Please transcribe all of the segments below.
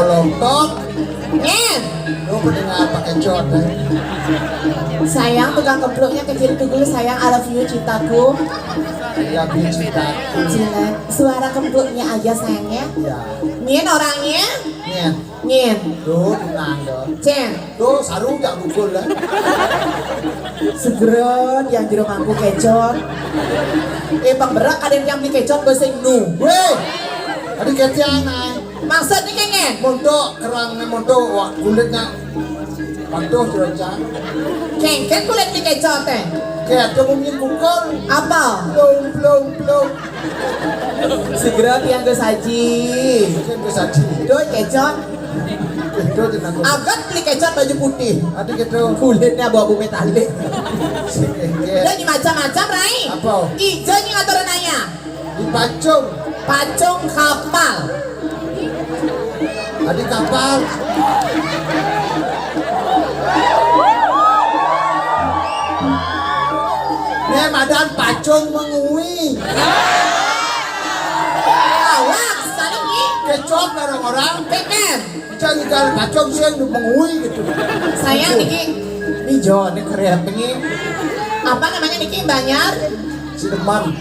molontok. Nyen. Lu pendengar pakai jod. Sayang tukang kempluknya kecil dulu sayang I love you cintaku. Ya cinta. Jelek. Suara kempluknya aja sayangnya. Ya. Nyen orangnya. Nyen. Nyen. Tuh tenang dong. Cen. Tuh sarung gak bukul lah. Segeron yang di rumahku kecot. Bang berak ada yang beli kecot bahasa nu. Weh. Tadi kecian ay. Maksudnya kengen. Mondok kerangnya mondok wah kulitnya. Pantuh jerocan. Kengken kulit beli kecot teh. Kayak coba mungkin bukul. Apa? Plong. Segera yang gue saji. Mungkin bisa sih. Doi kecot. Itu tenang. Agak beli kecot baju putih. Ada gitu. Kulitnya abu-abu metalik. Sikit. Dan macam-macam Rai. Apa? Ijo nih ngatur nanya. Di pacung. Pacung kapal. Ada kapal. Nih madan pacung mengui. Awak sekali ini. Kecot orang-orang. Pengen. Jangan kalau pacung sih yang mengui gitu. Sayang Niki. Ijo nih keren pengen. Apa namanya Niki? Banyar. Sineman.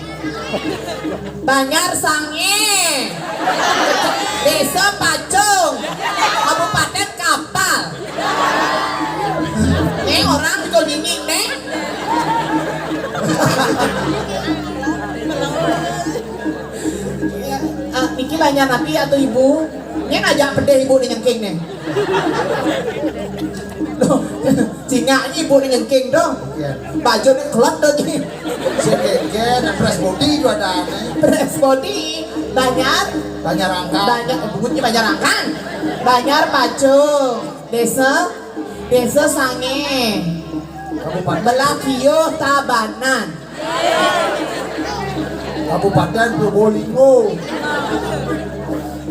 Banyar Sange. Desa Pacung. Kabupaten Kapal. Nih orang betul dingin nih. Niki banyak napi atau ibu? Ini ngajak pedih ibu nih nyengking nih. Loh, cingaknya ibu nih nyengking dong. Baju nih kelot dong ini. Sikit, press body juga ada. Press body. Banyak. Banyak rangka. Banyak, bunyi banyak rangkan. Banyak Pacung. Desa Sange. Kabupaten. Belakio Tabanan. Kabupaten Probolinggo.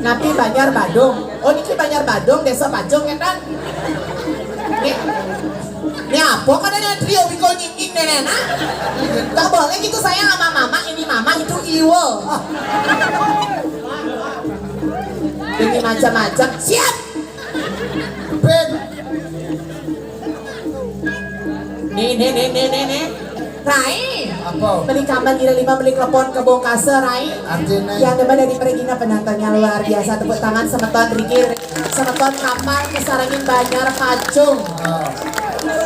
Napi Banjar Badung. Oh niki Banjar Badung, Desa Pacung ya kan? Ini apa kan ada trio bikol nyingking nenena? Gak boleh gitu sayang sama mama, ini mama itu iwo. Ini macam-macam, siap! Ben. Nih. Rai, Apa? beli kamar gila 5 beli klepon ke Bongkase Rai. Artinya. Yang depan dari Regina penontonnya luar biasa, tepuk tangan sama Tuan Riki, sama Tuan Kapal kesarangin Banjar Pacung. Oh.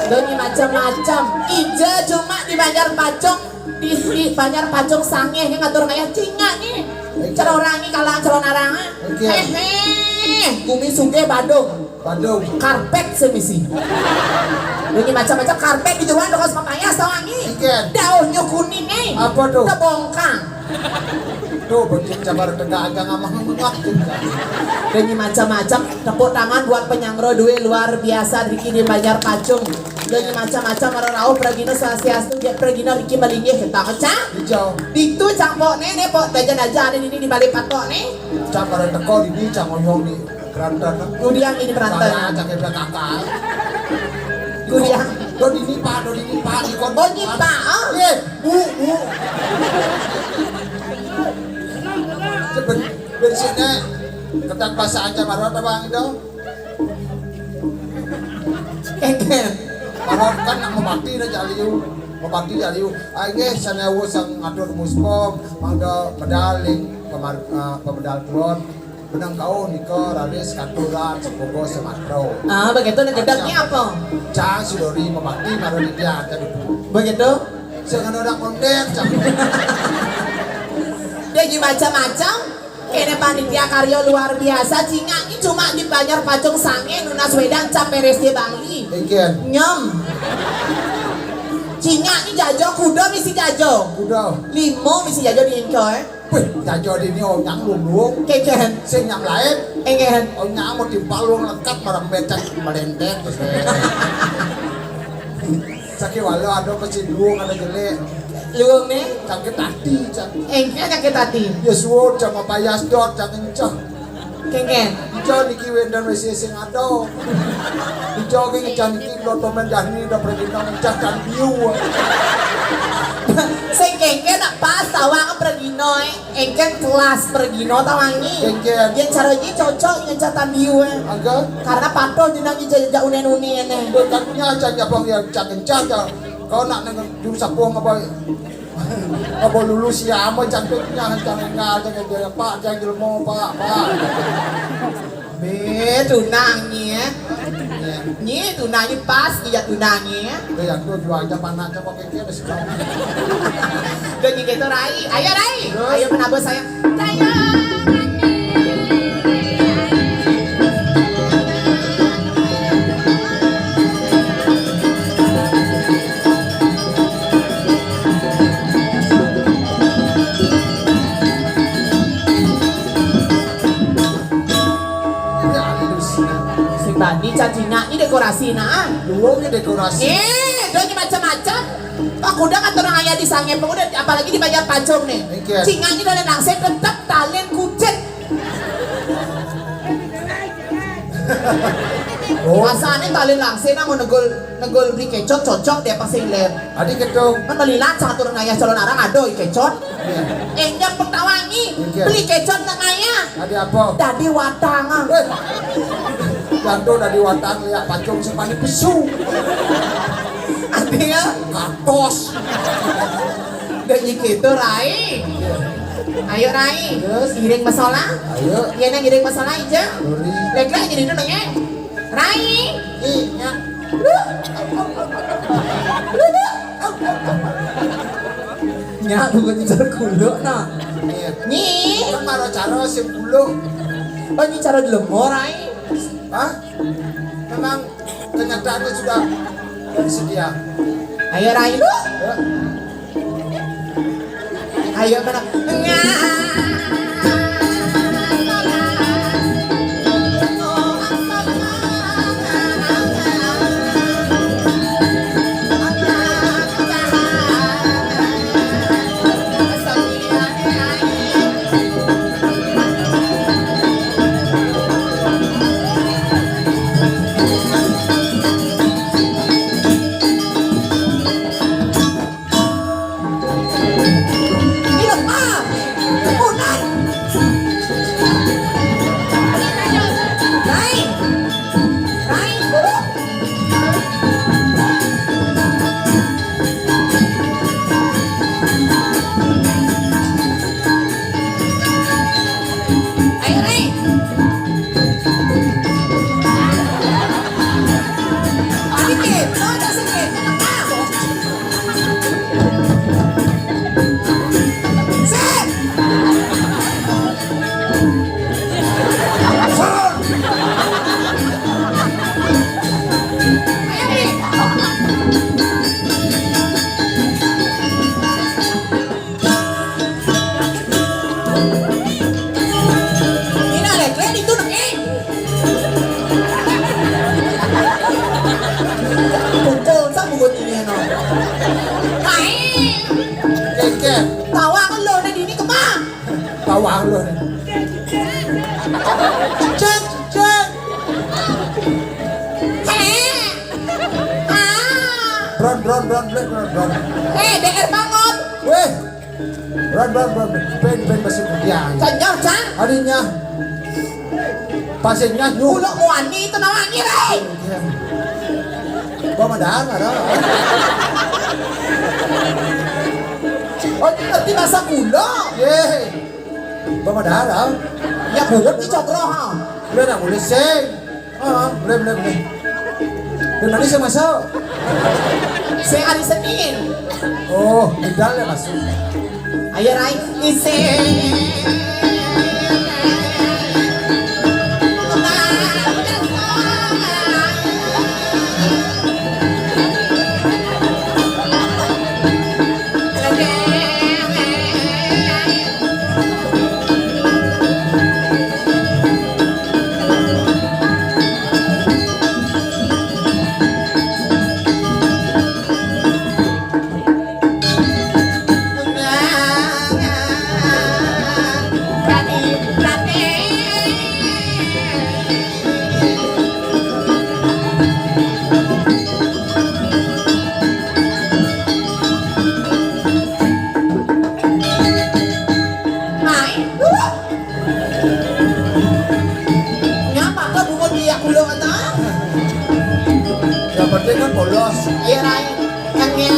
Doni macam-macam. Ija cuma di Banjar Pacung, di Banjar Pacung Sange yang ngatur kayak cinga nih. Cara orang ini kalah calon arang. Hehe, Bumi Sungai Badung. Karpet semisi. Ini macam-macam karpet di jualan dokos papaya sawangi. Daunnya kuning nih. Apa tuh? Tebongkang. Tuh bentuk cabar tegak agak ngamah-ngamah. Ini macam-macam. Tepuk tangan buat penyangro duwe luar biasa Riki di Banjar Pacung. Ini macam-macam mararau Pragino Sasiastu dia Pragino Riki Malingnya kita kecah. Hijau. Itu campok nih pok dajan aja ada ini di balik patok nih. Cabar teko di cangoyong di kerantan. Kemudian ini berantai. Cakep kakak. Kemudian Do dinipa di kon. oh nyipa, oh. Ye, bu. Cepet bersihnya ketat bahasa aja marot bang itu. Keken. Marot kan nak membakti dah jaliu. Aige sanewu sang ngatur muspom, mangga pedaling pemedal klon. Benang kau niko raris katuran sepogo sematro. Ah begitu ngedeknya apa? Cang sidori membakti marot dia tadi. Begitu? Jangan ada kondek cang. Dia macam-macam. Kene panitia karyo luar biasa. Cinga ini cuma di Banjar Pacung Sange Nunas Wedang Caperes di Bali. Iken. Nyem. Cinga ini jajo kuda misi jajo. Kuda. Limo misi jajo di Incoy. Wih, jajo di ini nyang lumlung. Keken. Sing nyang lain. Engen. Nyang mau dipalung lekat marang becak melenteng. Sakit walau ada kecidung ada jelek. Luang nih. Sakit hati cang. Engen sakit hati. Yeswo cang mapayas dot cang encang. Keken. Ijo niki wendan wesi sing ado. Ijo ki ngejan niki loto mendahni udah pergi nang encang kan biu. Sing keken nak pas tawang pergino engken kelas pergino tawangi Engken. yang caranya cocok yang catatan biu Agak. karena pato jenang jajak unen-unen Katanya aja abang yang cakin-cakin. Kau nak dengan juru sapuang apa? Apa lulus ya ama cantiknya jangan jangan dia Pak jangan jelmo Pak. be tunangnya Nyi tunangnya pas dia tunangnya Yang tu dua aja panak coba keke sekarang. dan gitu Rai ayo Rai Terus? ayo menabur saya ayo Ya halus. si tadi cacingnya ini dekorasi nah Luangnya dekorasi. doanya macam-macam Pak kuda kan orang ayah di sange pemuda apalagi di Banjar Pacung nih Oke. cinganya dari nangse tetap talen kucet Oh, asalnya talen langsing mau negol beli kecot cocok dia pasti ler adik ketong. kan beli lancar turun ayah calon arang aduh kecot enggak pertawangi Oke. beli kecot nang ayah Adik apa? tadi watangan Eh, Jantung dari watang lihat pacung sepani pesu. artinya Katos. dan gitu Rai ayo Rai Terus? giring masalah Ayo. iya nang giring masalah aja Lori. Leklah jadi dulu ya Rai Iya. nyaku kan nyicar kulo nah Iya. nyi Kan maro cara si bulu. oh nyi cara dulu Rai Hah? Memang kenyataannya sudah tersedia. ayo Rai lu Ya. ayo mana Keke. Tawang lo na dini ka ma. Tawang lu. Cek, cek. Bron. DR bangun. Weh. Bron. Ben masih kuliah. Canjor cang. Harinya. Pasiennya Ulo mo ani ito na wangi ray. Bawa madang ada. O di ngerti bahasa kulo. Ye. Bawa madang. Ya bulat di cokro ha. Boleh nak boleh sing. Boleh. Dan nanti saya masuk. Saya hari Senin. Oh, tinggal ya masuk. Ayo ray. Ise. biak ulo ata. Yang penting kan polos. Iya rai. Kange.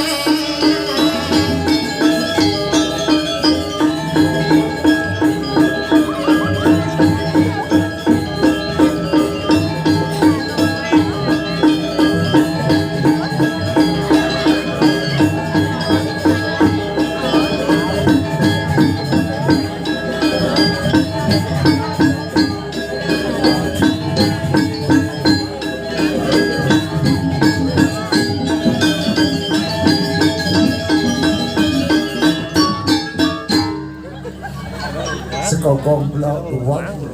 Sekogong belah uang.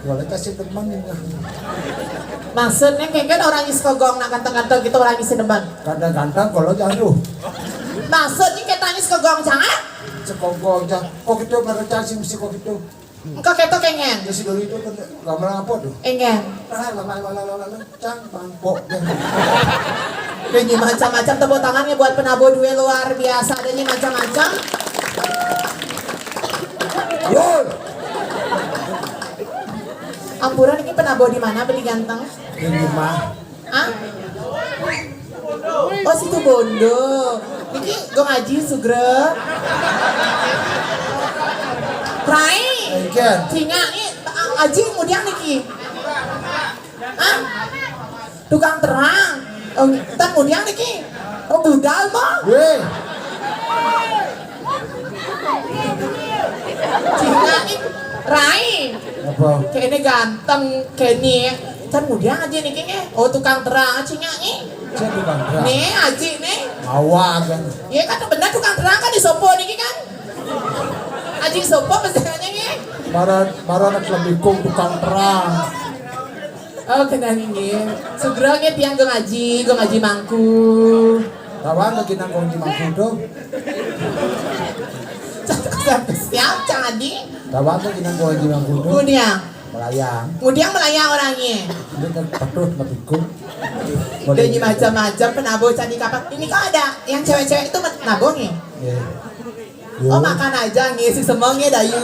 Boleh kasih teman ya. Maksudnya kayak orang iskogong nak kantong-kantong gitu orang isi depan. Kadang-kadang kalau jauh. Maksudnya kayak tangis kogong jangan? Sekogong cah. Kok gitu merecah sih mesti kok gitu. Engkau keto kengen? Jadi dulu itu kan gambar apa tuh? Engen. Cang bangpok. Denyi macam-macam tepuk tangannya buat penabo duel luar biasa. Denyi macam-macam. Lol. Ampuran ini penabo di mana beli ganteng? Di rumah. Ah? Oh situ Bondo. Niki gue ngaji sugre. Rai. Ikan. Singa ini ngaji kemudian niki. Ah? Tukang terang. Oh, tan kemudian niki. Oh budal mah. Weh. Singa ini Rai. Apa? Kayak ini ganteng kayak ini. Tan kemudian aja niki nih. Oh tukang terang singa ini. Saya di bangkrak. Nih aji nih. Awak kan. Iya kan benar tukang terang kan di sopo niki kan. Aji sopo pesanannya nih. Marah anak lebih tukang terang. Oh kena ini. Segera nih tiang gue ngaji mangku. Kawan lagi nanggung di Makudo. Siap jangan di. Kawan lagi nanggung di Makudo. Kemudian, Melayang. kemudian melayang orangnya. Ini kan patut lebih Udah ini macam-macam penabo candi kapak. Ini kok ada yang cewek-cewek itu nabo nih. Oh makan aja nih si semangnya dayu.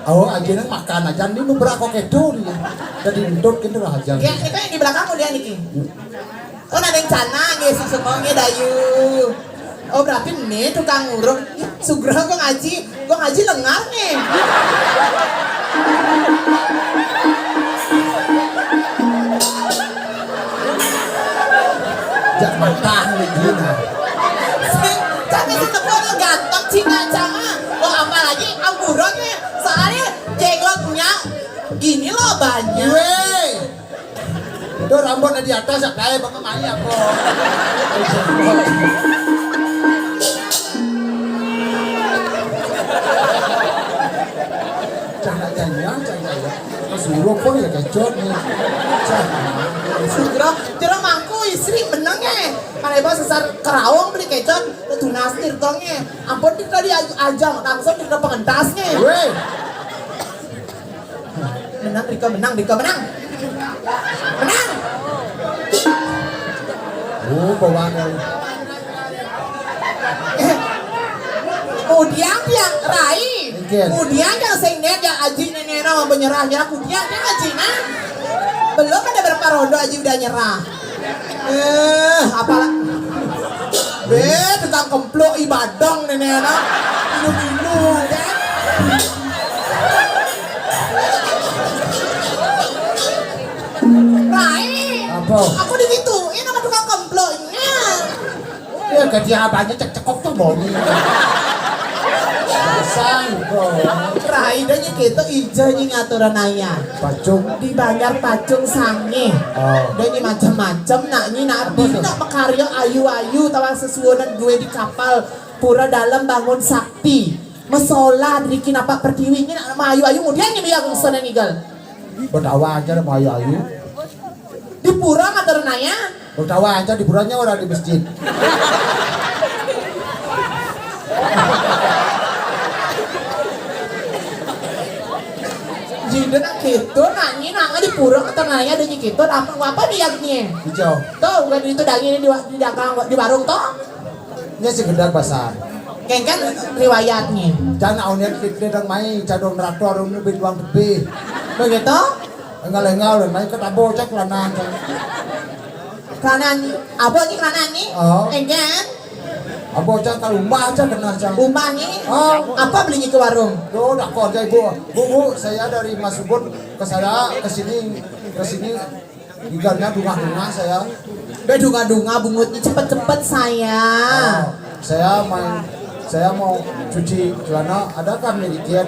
Oh aja nang makan aja ini nu berako kedo dia. Jadi untuk gitu lah aja. Ya ini kan yang di belakang udah nih. Oh ada yang cana nih si semangnya dayu. Oh berarti nih tukang ngurung. Sugra gue ngaji lengar nih. Jak matah lagi nah. Jangan setepun ganteng Cina jangan. Oh apalagi anggurannya soalnya jenglotnya gini loh banyak. Weh. Itu rambutnya di atas ya kayak bang Maya kok. Jangan. Suruh pun ya kecot nih. Sugra, jero mangku istri menang ya. Kalau ibu sesar kerawang beli kecot, tunas tirtongnya. Ampun di tadi ajang langsung di pengentasnya. Weh. Menang, Rika menang. Menang. Oh, bawaan. Kemudian yang Rai, Mungkin. kemudian yang sengnet yang Aji nenek mau menyerah, kemudian yang Aji nah belum ada berapa rondo Aji udah nyerah. Apalah, tukang kemplok ibadong nenek nah, minum kan. Rai, Apa? aku digituin sama tukang kemploknya. Ya gaji abangnya cekok tuh boni. Sang bro. Rai dan gitu ijo ngaturan ayah. Pacung. Di Banjar Pacung sange. Oh. Dan ini macam-macam nak ini nabi nak makarya ayu-ayu tawa sesuonan gue di kapal pura dalam bangun sakti. Mesola dirikin apa pertiwi ini nama ayu-ayu kemudian ini biar sana nigal. Bertawa aja mau ayu. Di pura ngaturan ayah. Bertawa aja di burannya orang di masjid. Jadi nak gitu nanya nanya di pura ngaturan ayah dan gitu apa biaknya. Hijau. Tuh bukan itu daging ini di dagang di warung toh. Ini sekedar pasar. Kan riwayatnya. Jangan awalnya klik dang mai cadong traktor lebih uang lebih. Begitu? Engal dan mai ketabo cek lanang. Kanan apa nih kanan nih? Oh. Kan? Abo cek kalau rumah aja kena cek. Rumahnya? Apa belinya ke warung? Yo, dak kor ibu. Bu, saya dari Mas Ubud ke sini Gigarnya dunga-dunga saya. Udah dunga-dunga bungutnya cepet-cepet saya. Saya mau cuci celana, ada kan mirijen?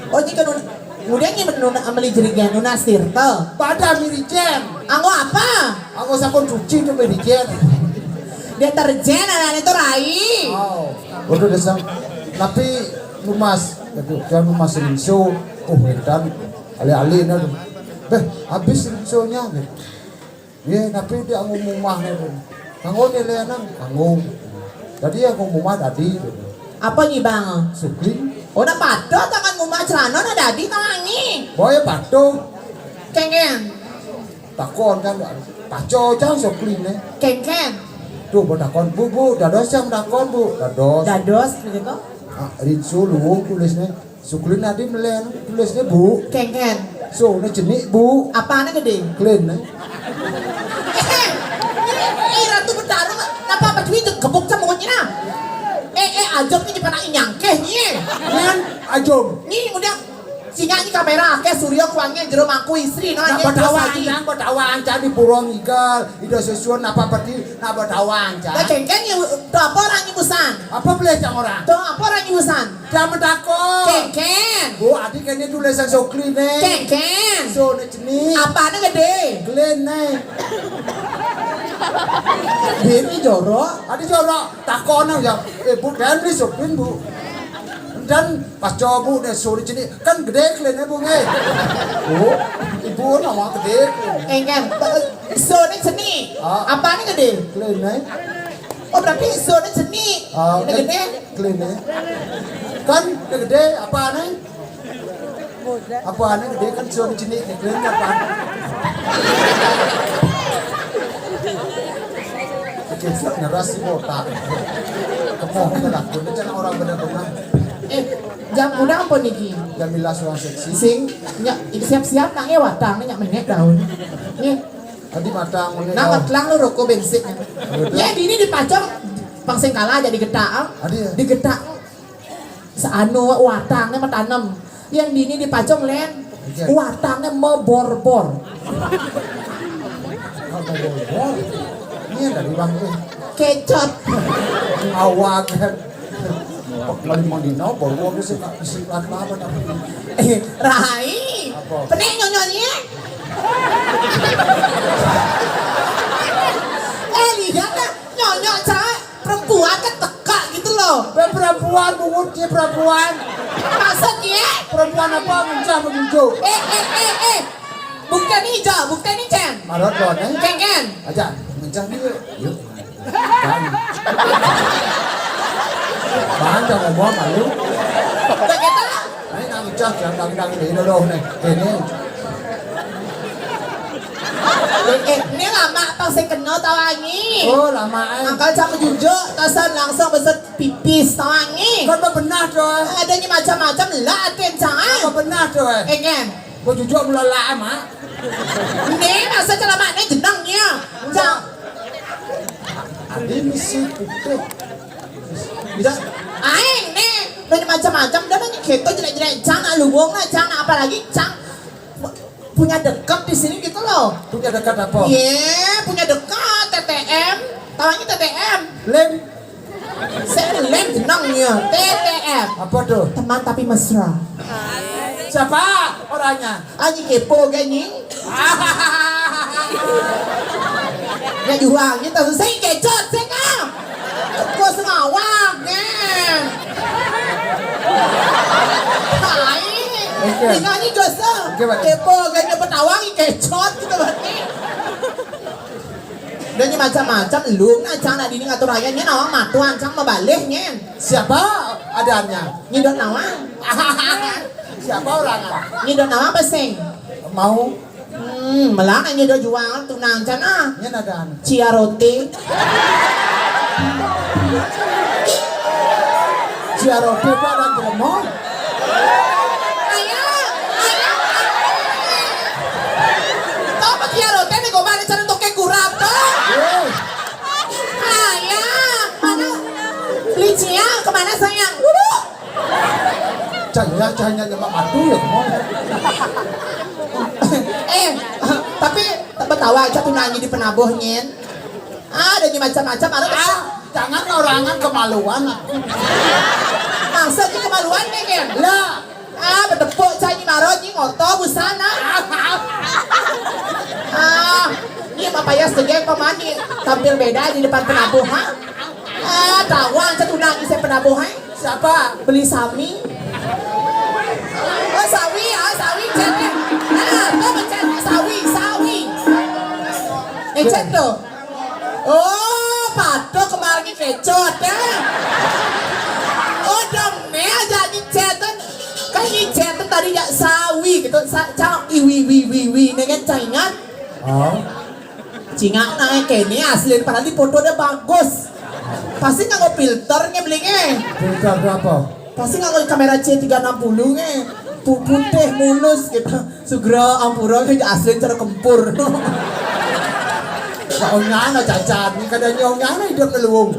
Oh jika kemudian ini ameli jerigen nuna stirta. Pada mirijen. Anggo apa? Aku sakon cuci tuh mirijen. Deterjen anak itu rai. Oh, udah desang. Tapi lumas, jangan lumas rinso. Oh, dan ali-ali na. Beh, habis rinsonya. Iya, tapi dia ngomong nih. Kanggo nilai nang, kanggo. Jadi aku ngomong tadi. Apa nih bang? Sukling. Oh, na pato tangan ngomong celana na dadi tangannya. Boy pato. Kengen. Takon kan, paco jangan sukling nih. Kengen. Tuh, takon bu, dados yang takon bu, dados. Dados begitu? Rinso luwung tulisnya. Sukling tadi melen tulisnya bu. Kengen. So, ini jenik bu. Apaan gede? Clean nih. Ratu berdarah kenapa apa cuy gebuk cemungnya nah? Ajom ini pada nyangkeh nih. Kan ajom. Nih udah singa ini kamera ke suryo kuangnya jero mangku istri no Napa tawan can di purong igal, ida sesuon apa berarti napa tawan can. Nah kengkeng ya tuh apa orang ibusan? Apa boleh cang orang? Tuh apa orang ibusan? Jangan takut. Kengkeng. Bu, adik ini tulisan sokli nih. Kengkeng. So, ini jenis. Apaan gede? Glen nih. Bini jorok. Adik jorok, takon ya. Bu, dan beli soklin bu. Dan pas coba bu, deh sore jenis kan gede glennya bu nih. Bu, ibu nama gede. Kengkeng. So ini seni. Apaan gede? Glen nih. Oh berarti so ini seni. Ini gede? Glen nih. Kan gede apa nih? Apa nih gede kan so jenis glen apa? Kecil ngerasi botak. Kemoh benar, benar orang benar-benar. Jam muda apa nih Ki? Jamila seorang seksi. Sing, siap-siap nangnya watang, nanya menek daun. Nih, Tadi matang mulai. nang ngetlang lu rokok bensin. Ya di ini dipacong, pangsing kalah aja digetak. Adi. Digetak. Seanu watangnya mah tanem. Yang di ini dipacong len, watangnya membor-bor. Apa bor? Ini dari bang tuh. Kecot. Awak kan. Kalau mau dino, bor bisa apa tapi. Rai, Apa? penek nyonyolnya. Lihat kan nyonyol cewek perempuan kan teka gitu loh. Perempuan bungut dia perempuan. Maksudnya? Perempuan apa mencah menuju? Bukan hijau, bukan hijau. Marot loh nih. Kengen. Aja mencah dia. Yuk. Kan. Bahan jangan ngomong malu. Begitu? Ini nang mencah jangan dang ini dulu nih. Ini. Ini lama apa saya kenal tawangi. Oh lama Angkat sama jujuk, tasan langsung beset pipis tawangi. Kan benar doy. Adanya macam-macam lah kencang. Kan benar doy. Kengen. Kau jujur melala mak. Ini masa celamaknya jenangnya. Jang. Adi misi putih. Bisa. Aing nih, banyak macam-macam. Dan banyak keto jelek-jelek. Cang, luwung lah, cang apalagi cang punya dekat di sini gitu loh. Punya dekat apa? Iya, punya dekat TTM. Tawangi TTM. Lem. Saya lem jenangnya TTM. Apa tuh? Teman tapi mesra. Siapa orangnya? Anjing kepo ganying. Ya juang gitu, saya kecot, saya kan. Gua sengawak, kan. Hai. Tinggal ini dosa. Kepo ganying petawangi kecot gitu berarti. Dan macam-macam lu nah cang dini ngatur ayahnya nawang matuan cang mabalehnya. Siapa adanya? Nyidot nawang. Siapa orangnya? Nyidot nawang pesing. Mau? Melang nyidot jual tunang cang ah. Nya nadaan. Cia roti. Ciarote Pak dan Jelemon. Ayah. Tao pa Ciarote nih gue balik cara untuk kayak kurap tuh. Ayah, mana? Beli Cia kemana sayang? Cahaya nyemak matu ya kemon. Tapi betawa aja tuh nyanyi di penabuhnya. Ada macam-macam ada. Jangan orangan kemaluan. Masa sih kemaluan nih kan? Lah, Betepuk cai maro ni ngoto busana. Ini apa ya segeng pemani tampil beda di depan penabuh ha? Tawang satu nangis saya penabuh ha? Siapa? Beli sami. Oh sawi sawi cendek. Kau macam sawi. Cendek. Oh, patok kemarin kecot Oh, domel jadi cetan. Kan ini cetan tadi ya sawi gitu. Cang iwi dengan caingan. oh, Cingak naik kene asli padahal di foto dia bagus. Pasti nggak filternya belinya. filter berapa? Pasti nggak kamera C360 nya. Putih mulus gitu. Segera ampura kayak asli cara kempur. Onyana cacat, ni kadangnya onyana hidup leluung.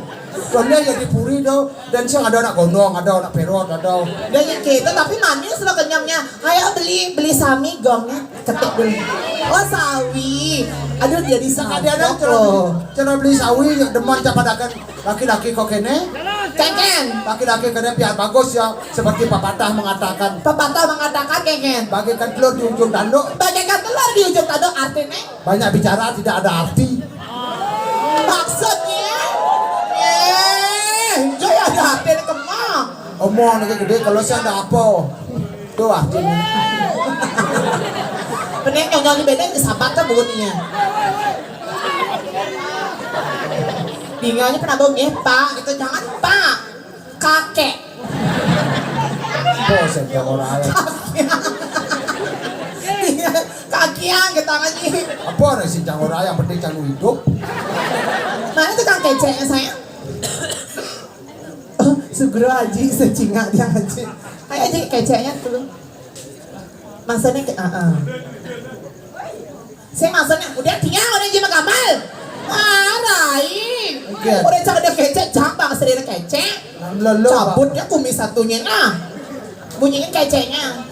Soalnya jadi puri do, dan sih ada anak gondong, ada anak perot, ada. Dan yang kita tapi manis loh kenyamnya. Ayo beli sami gongnya ketik dulu. Oh sawi. Aduh jadi Kadang-kadang sangat loh. cara beli sawi yang deman capadakan laki-laki kok kene. Kengken. Laki-laki kene biar bagus ya, seperti pepatah mengatakan. Pepatah mengatakan kengken. Bagaikan telur di ujung tanduk, Bagaikan telur di ujung tanduk artinya. banyak bicara tidak ada arti. Maksudnya. Joy ada hati ni kemah. Omong lagi gede kalau saya ada apa? Tuh artinya. Pening nyong di beda kesabat kan bunyinya. Tinggalnya pernah bongnya pak, gitu jangan pak, kakek. Oh, saya orang ayah. Kakian kita ngaji. Apa nih si jangan orang yang penting jangan hidup. Mana tuh kang keceknya sayang? Segera aji secingak dia aji. Ayo aji keceknya tuh. Maksudnya saya maksudnya udah tinggal udah jadi makamal. Raih. Udah cakap dia kecek, jambang sendiri kecek. Lalu Cabutnya kumis satunya nah. Bunyiin keceknya.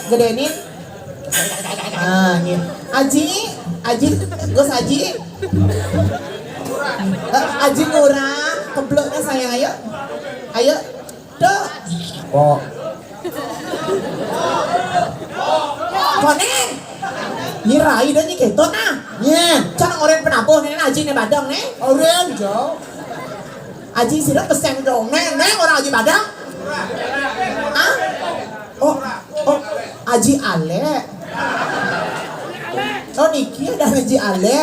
Gedenin. Gitu. Aji, Gus Aji. Aji murah, kebloknya sayang ayo, tuh. oh, Koneng, nyirai dan nyiketot nah. Cara orang penabuh nih Aji nih badang nih. orang jauh. Aji sirap peseng dong, neng orang Aji badang. Oh, Aji Ale. Oh Niki ada Aji Ale.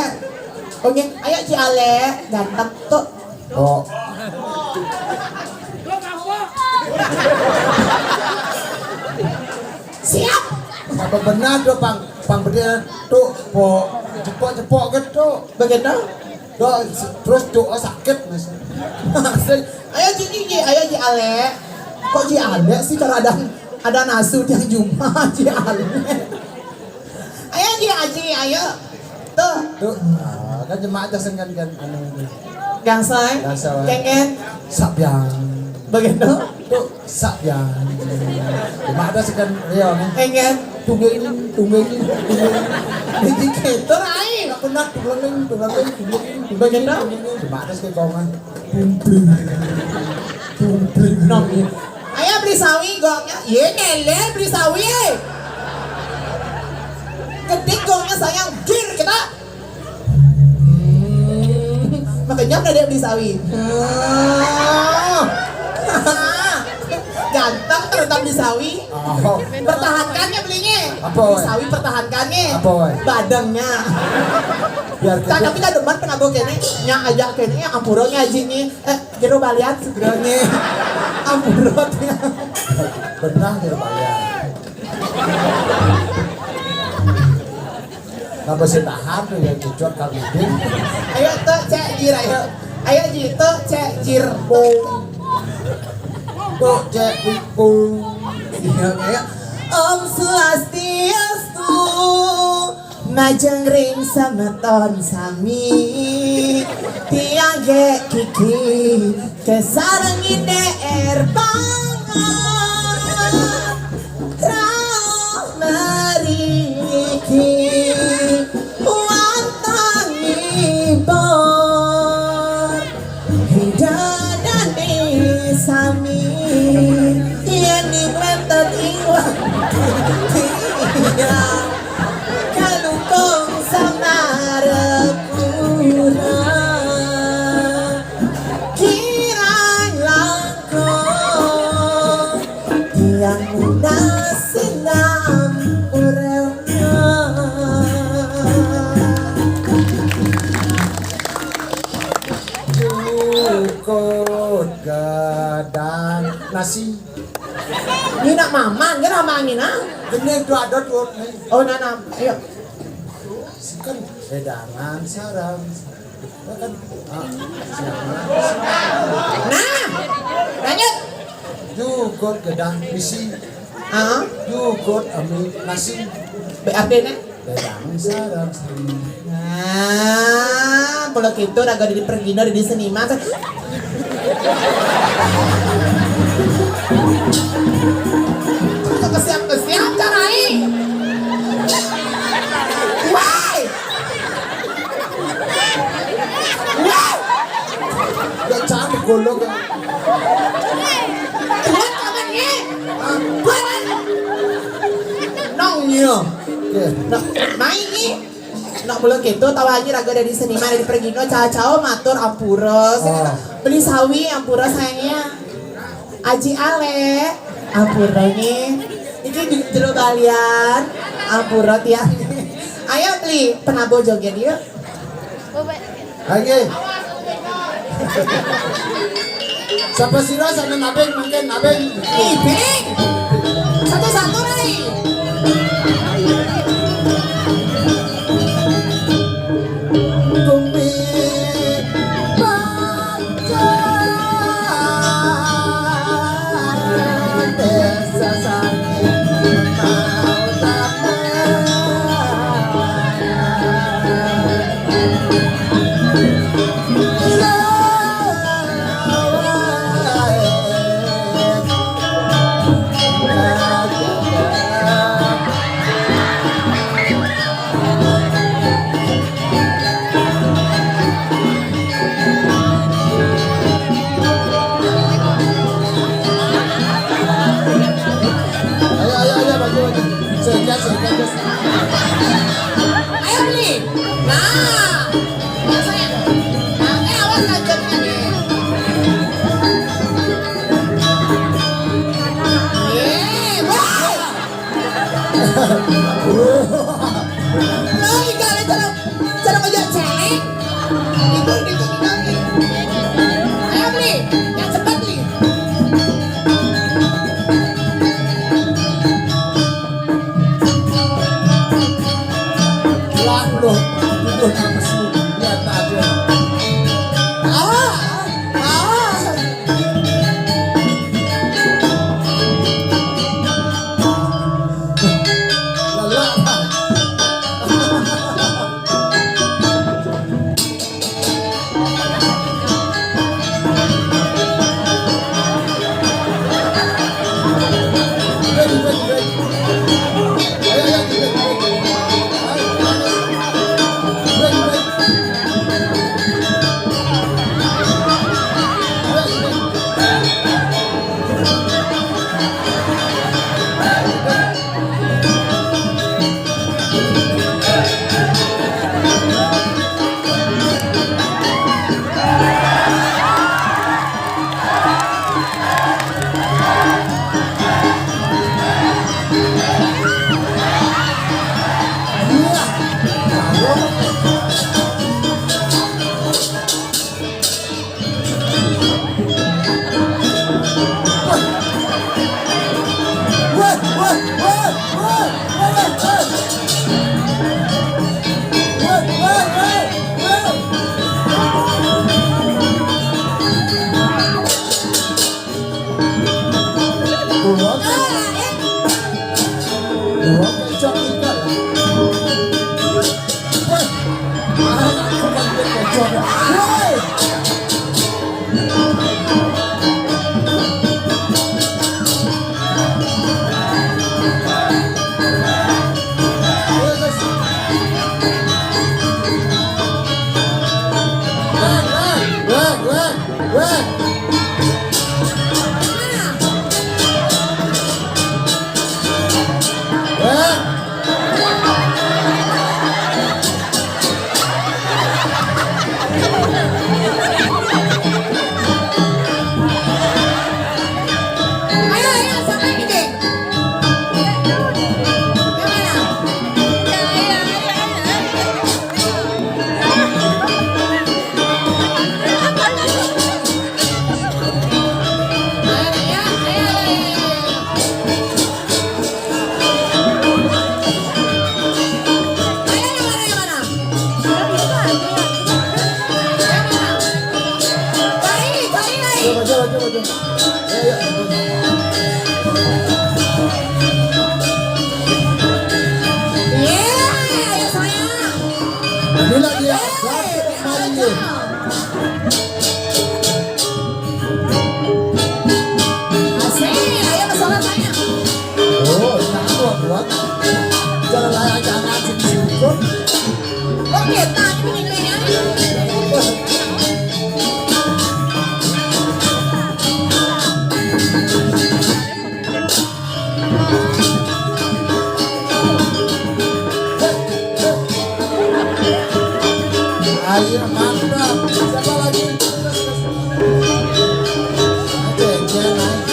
Oke, ayo Aji Ale, ganteng tuh. Oh, Siap. apa benar tuh pang berdiri tuh po cepok gitu. Begitu. Tuh terus tuh sakit mas. Ayo Ji Ale. Kok Ji Ale sih kalau ada nasu yang cuma Ji Ale. Ayo Ji ayo. Tuh. Tuh, kan jemaah aja kan anu ini. Gangsay. Gangsay. Kengen. Sabyang. Begitu. Tuh sabyang. Jemaah aja kan ya nih. Kengen. Tunggin. Jadi gitu rai. Aku nak tunggin. Begitu. Jemaah aja kayak kongan. Ayo beli sawi gongnya. Ye nele beli sawi. Gede gongnya sayang gir kita. Makanya udah dia beli sawi. Ganteng ternyata beli sawi. Oh, Pertahankannya belinya. Apa, Beli woy? sawi pertahankannya. Apa, woy? Badangnya. biar Kan kita tapi kan demen penabuh kene nya ajak kene ampuro ngajinya. Jero balian segeranya. Ampuro teh. benar ya bayar. Nggak bisa tahan tuh yang dijual kali ini. Ayo tuh cek jir ayo. Ayo jir tuh cek jir. Tok cek pipung. Ya. Om Swastiastu Majengring semeton sami tiang ge kiki kesarengin der pangan rao meriki wantangi bor hidadani sami yen dikletet iwak tiang kalungkong samarepura kirang langkong tiang muda sinam urelna Jukut gadang nasi. Ini nak maman, kan mamangin ah? Gini itu ada tuh. Oh nanam, ayo. Kan sedangan sarang. Kan Nah, lanjut. jukut gadang nasi. Ah, Jukut ami nasi. BRD nya. Gadang sarang. Nah, kalau gitu raga di pergino di seniman. Kesiap-kesiap carai. Why? Why? Ya cantik golok. Buat kamarnya. Buat. Nongnya. Oke. Nah, main nih. Nah, belum gitu tahu aja raga dari seniman dari pergino cao-cao matur ampura. Beli sawi ampura sayangnya. Aji Ale ampura nih. Ini jero balian ampura ya. Ayo beli penabo joget yuk. Lagi. Siapa sih sana nabeng makan nabeng. Ibing. Satu-satu nih. Bumi pacar desa sangit mau Ayo beli. Nah. Saya. Nah, awas lanjutnya nih. Wah. Nah, ikan cara ngajak celeng. Itu. Ayo beli. Yang cepat beli. loh, itu nama sih lihat aja. Lelah. Ready. Ayo. Jangan layak jangan sikut. Kok kita ini ya? Ayo mantap. Siapa lagi? Aja naik.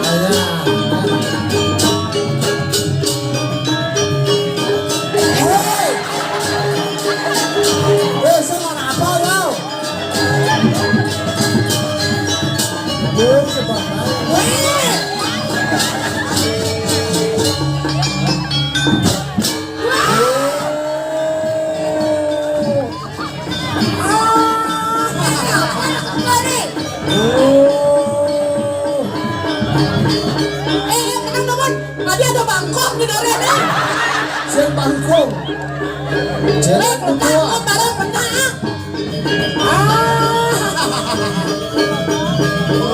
Ayo. Semangat apa kau? Ada bangkok di Dorena. Sing bangkong. Jalan kedua. Barang penang.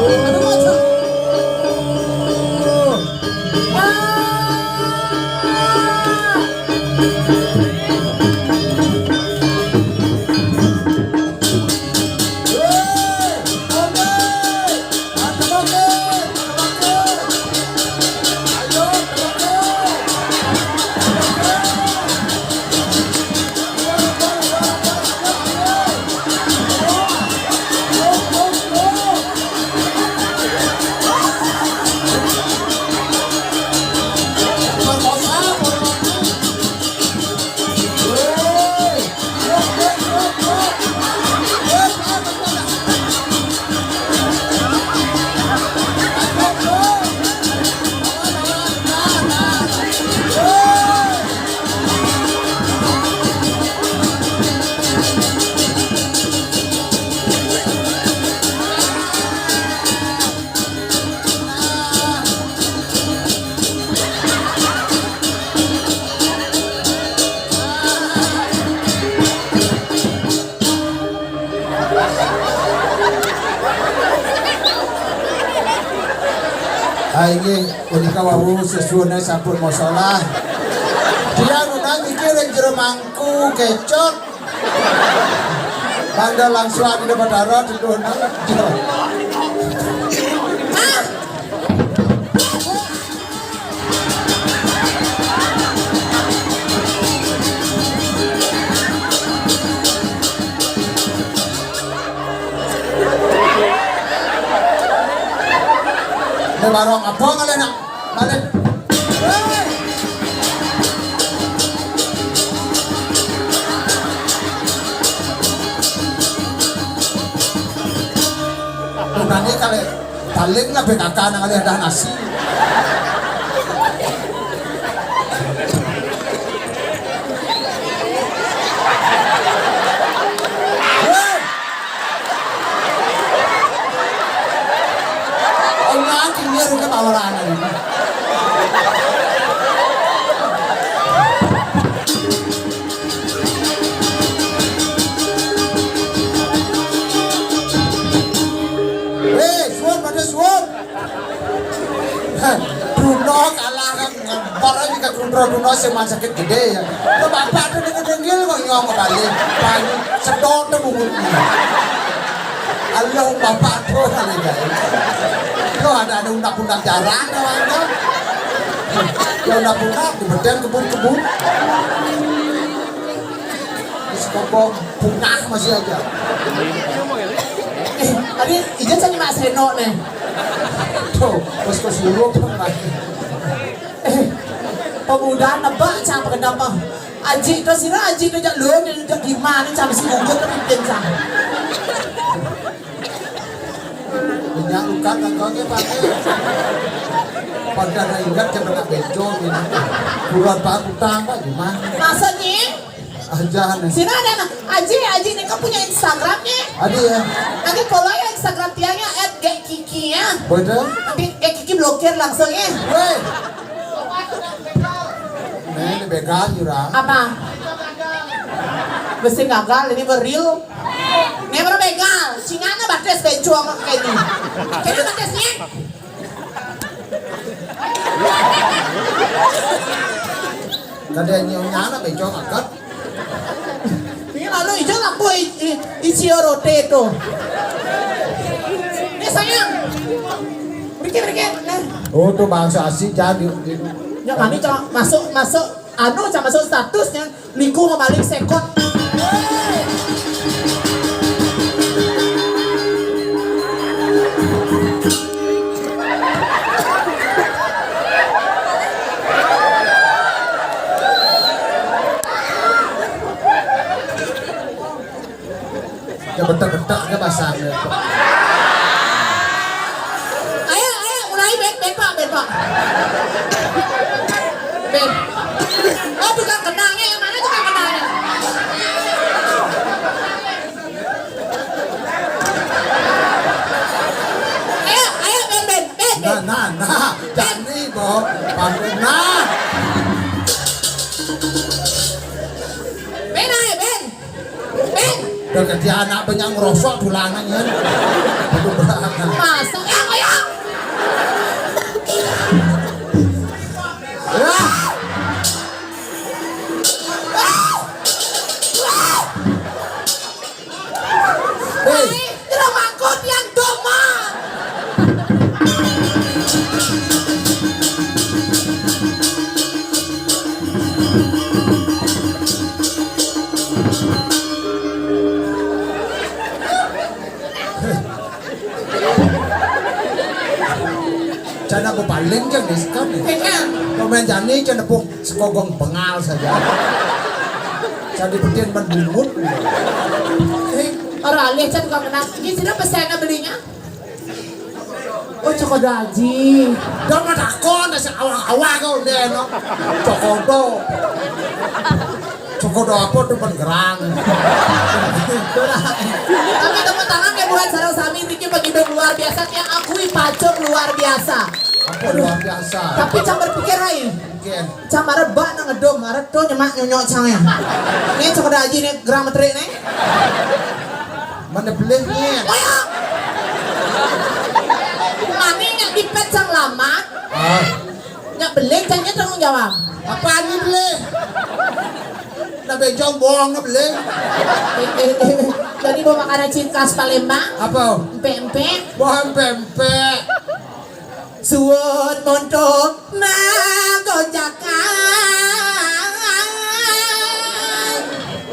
Aduh macam. Ini unika wawu sesuai sampun masalah. Dia nunang mikir yang jero mangku kecot. Bangga langsung di depan darat itu nang. Ini barang apa kalian nak? Balik. Nanti kalian balik lah BKK nang kalian ada nasi. Duno kalah kan ngempor aja ke Duno sing sakit gede ya. Lo bapak tuh dengil kok nyong kembali. Banyu sedot tuh bubuknya. Allah bapak tuh kali guys. Lo ada undang-undang jarang kawan. Ya undang-undang di bedeng kebun-kebun. Sekopong punah masih aja. Tadi izin saya Mas Reno nih. Tuh, terus ke suruh pemuda nebak cang kenapa aji itu sih aji itu jak lu dan jak gimana cang si gugut tapi kencang yang luka kagaknya pakai pada ingat ke benak bejo ini bulan pak utang pak gimana masanya aja nih sini ada aji ini kan punya Instagramnya ada ya nanti follow ya Instagram tiangnya @gekiki ya betul nanti Kiki blokir langsung ya weh ini begal jurang apa besi gagal ini berreal ini baru begal singanya bates bejo kayak ini batasnya Kadang nyana bejo angkat. Ini lalu hijau lampu Ichio rote itu. Ini sayang. Berikir. Oh tuh bangsa asli jadi. Ya kami masuk masuk statusnya liku ngomalik sekot. Ya betak-betak ke basahnya. Ayo mulai ben pak. Ben. Oh tukang kenangnya yang mana tukang kenangnya? Ayo ben. Nah, jadi boh, pandai nah. Ben. Udah kerja anak banyak ngerosok tulangan ya. Aduh berat. Masa ya. Hei, Tidak mangkut yang doma. cana aku paling kan diskon. Komen jani cana pun sekogong bengal saja. Jadi petin menbungut. Orang alih can tukang kenang. Ini sudah pesannya belinya. Oh cokodaji. Dah mah takon nasi awang-awang kau deh no. Cokodo apa tuh penggerang. Tapi tepuk tangan kayak buat sarang sami Riki penghidup luar biasa yang akui pacok luar biasa. Apa luar biasa. Tapi cang berpikir lain. Mungkin. Cang marah bak nang ngedom, marah tuh nyemak nyonyok cangnya. Ini cokodaji nih gerang metrik nih. Mana belehnya? Oh ya. Mani yang dipet cang lama. Ah, Nggak beleng cangnya tanggung jawab. apaan ni beleh? Nak bejong bohong nak beleh? Jadi bawa makanan khas Palembang. Apa? Empek-empek. Bohong pempek. Suwun montok na gojakan.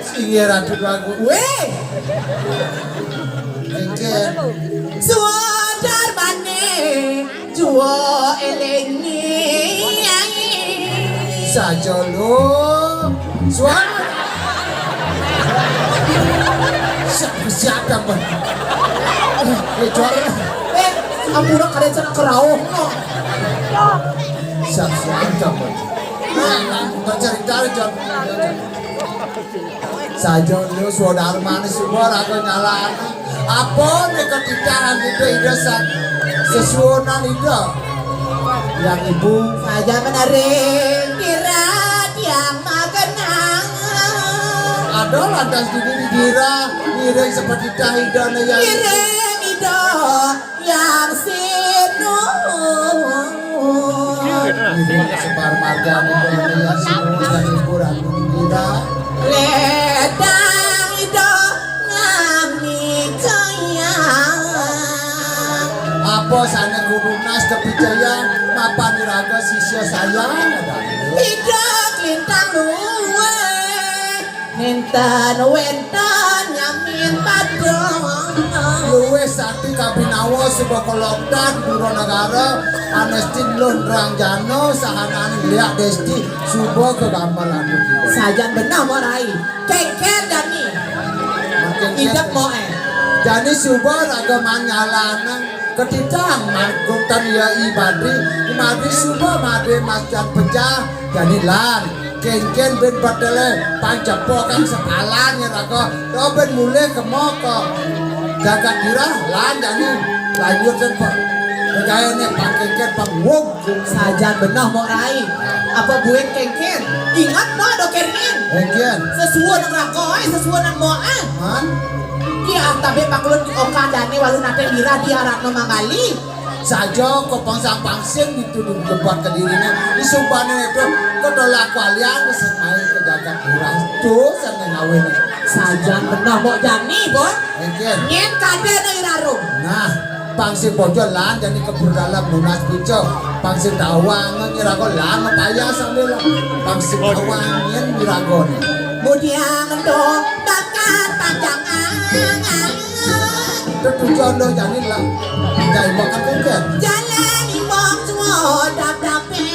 Singgir ratu lagu. Weh, Mungkin. suwun darbane juo elengi. Saja lo. Suara. Siapa pun. Jor. Ampura kalian sana kerauh no. Siapa pun. Bercerita Jor. Saja lo saudara mana semua aku nyalan. Apa nih ketidakkan itu idasan sesuonan itu yang ibu Saja menarik dirat yang magenang. ada lantas dikira miring seperti dahidana yang Kirim ido yang sinu. miring sebar marga Indonesia semua dan hiburan dikira Ledang ido ngami kayang. apa sana gurunas kepicayan mapan iraga sisya sayang ada Hidup lintang luwe Nintan wentan nyamin padong. luwe sakti kabinawa sebuah kolokdan buro negara anestin londrang jano sahanani liak desti subuh kegambalan Sajan benar morai Kengker dani Idap moe jadi subuh raga manyalanang ketidang margutan ya ibadi imadi subuh madi masjid pecah jadi lan kengken ben badale pancapokan sepalan ya raga do ben mulai ke moko jaga dirah lan jadi lanjut dan kegaya nih pangkengken pangwong Sajan benar morai Apa bueng kengker Ingat mo do kerin kengken Sesuai nang rakoy Sesuai nang moan man Iya tabe pakulun di oka dani walu nate bira di arak no mangali saja kok pangsang-pangsing dituduh debat ke dirinya di sumpahnya itu kok tolak kalian bisa main ke jagat kurang tuh sama ngawin Sajan benar mau jani boy mungkin nyen kade no iraro nah pangsing pojok lan jadi kebur dalam lunas pico pangsing tawang ngira kok lama payah sambil pangsing tawang nyen biragon mudiang do bakat panjangan itu jodoh jadi lah kayak makan mungkin jalan ibong semua dap-dape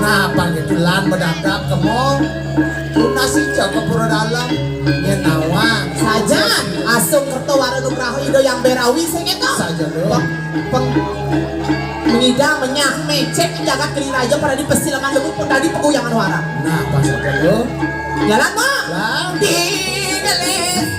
nah gitu lan mendadak kemong lunas hijau kebur dalam nyen nawang Sajan asung kerto waro nugraho ido yang berawi sing itu saja doang mengidang menyah mecek jaga keliraja pada di pesilangan lembut pun tadi peguyangan wara nah pas saja lo jalan mo lah di gelis